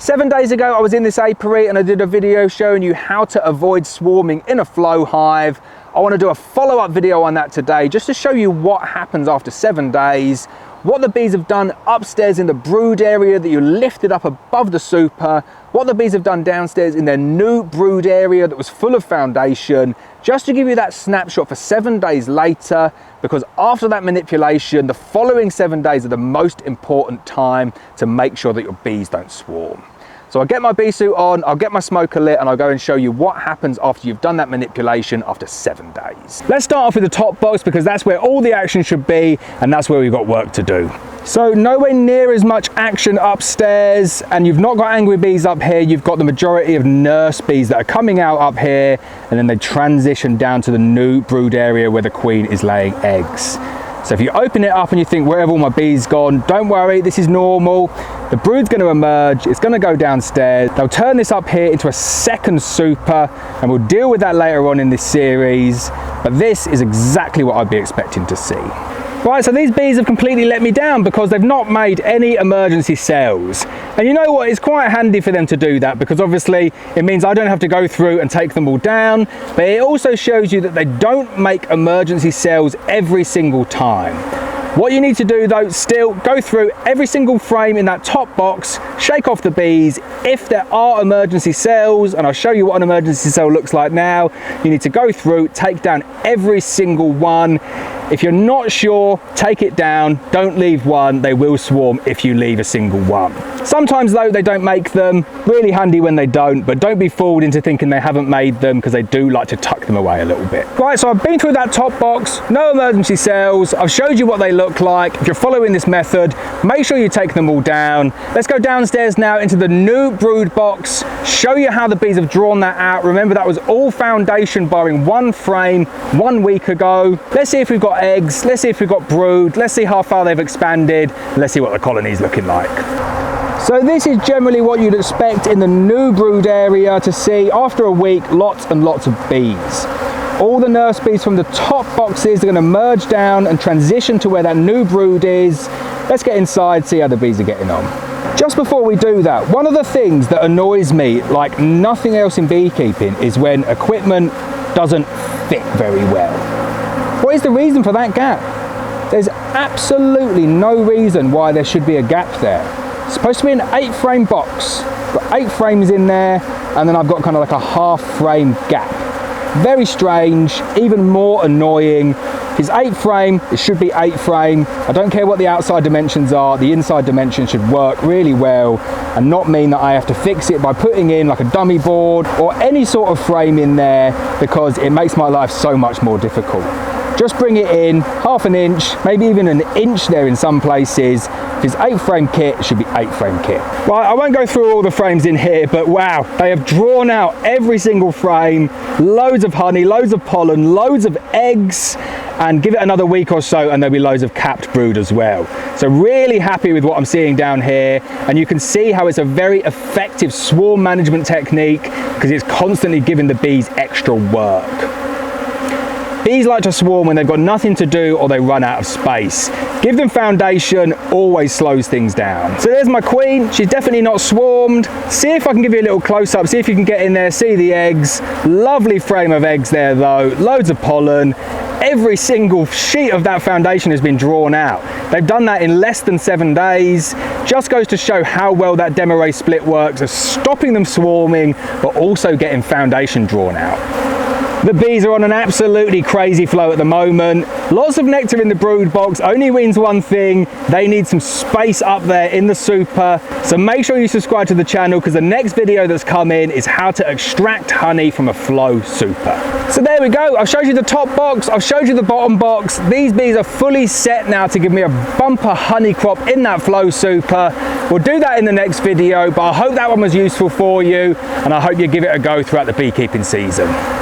7 days ago I was in this apiary and I did a video showing you how to avoid swarming in a flow hive. I want to do a follow-up video on that today just to show you what happens after 7 days, what the bees have done upstairs in the brood area that you lifted up above the super, what the bees have done downstairs in their new brood area that was full of foundation, just to give you that snapshot for 7 days later, because after that manipulation, the following 7 days are the most important time to make sure that your bees don't swarm. So I'll get my bee suit on, I'll get my smoker lit, and I'll go and show you what happens after you've done that manipulation after 7 days. Let's start off with the top box because that's where all the action should be, and that's where we've got work to do. So nowhere near as much action upstairs, and you've not got angry bees up here, you've got the majority of nurse bees that are coming out up here, and then they transition down to the new brood area where the queen is laying eggs. So if you open it up and you think, where have all my bees gone? Don't worry, this is normal. The brood's going to emerge, it's going to go downstairs. They'll turn this up here into a second super, and we'll deal with that later on in this series. But this is exactly what I'd be expecting to see. Right, so these bees have completely let me down because they've not made any emergency cells. And you know what, it's quite handy for them to do that because obviously it means I don't have to go through and take them all down, but it also shows you that they don't make emergency cells every single time. What you need to do though, still go through every single frame in that top box, shake off the bees. If there are emergency cells, and I'll show you what an emergency cell looks like now, you need to go through, take down every single one. If you're not sure, take it down, don't leave one, they will swarm if you leave a single one. Sometimes though they don't make them, really handy when they don't, but don't be fooled into thinking they haven't made them because they do like to tuck them away a little bit. Right, so I've been through that top box, no emergency cells, I've showed you what they look like. If you're following this method, make sure you take them all down. Let's go downstairs now into the new brood box, show you how the bees have drawn that out. Remember that was all foundation barring one frame 1 week ago. Let's see if we've got eggs, let's see if we've got brood, let's see how far they've expanded, let's see what the colony's looking like. So this is generally what you'd expect in the new brood area to see after a week, lots and lots of bees. All the nurse bees from the top boxes are going to merge down and transition to where that new brood is. Let's get inside, see how the bees are getting on. Just before we do that, one of the things that annoys me like nothing else in beekeeping is when equipment doesn't fit very well. What is the reason for that gap? There's absolutely no reason why there should be a gap there. It's supposed to be an 8-frame box. I've got 8 frames in there, and then I've got kind of like a half-frame gap. Very strange, even more annoying. If it's 8 frame, it should be 8 frame. I don't care what the outside dimensions are, the inside dimension should work really well and not mean that I have to fix it by putting in like a dummy board or any sort of frame in there because it makes my life so much more difficult. Just bring it in, ½ an inch, maybe even an inch there in some places. If it's 8-frame kit, it should be 8-frame kit. Right, I won't go through all the frames in here, but wow, they have drawn out every single frame, loads of honey, loads of pollen, loads of eggs, and give it another week or so and there'll be loads of capped brood as well. So really happy with what I'm seeing down here, and you can see how it's a very effective swarm management technique because it's constantly giving the bees extra work. Bees like to swarm when they've got nothing to do or they run out of space. Give them foundation, always slows things down. So there's my queen, she's definitely not swarmed. See if I can give you a little close up, see if you can get in there, see the eggs. Lovely frame of eggs there though, loads of pollen. Every single sheet of that foundation has been drawn out. They've done that in less than 7 days. Just goes to show how well that Demaree split works of stopping them swarming, but also getting foundation drawn out. The bees are on an absolutely crazy flow at the moment. Lots of nectar in the brood box only means one thing, they need some space up there in the super. So make sure you subscribe to the channel because the next video that's coming is how to extract honey from a flow super. So there we go, I've showed you the top box, I've showed you the bottom box. These bees are fully set now to give me a bumper honey crop in that flow super. We'll do that in the next video, but I hope that one was useful for you and I hope you give it a go throughout the beekeeping season.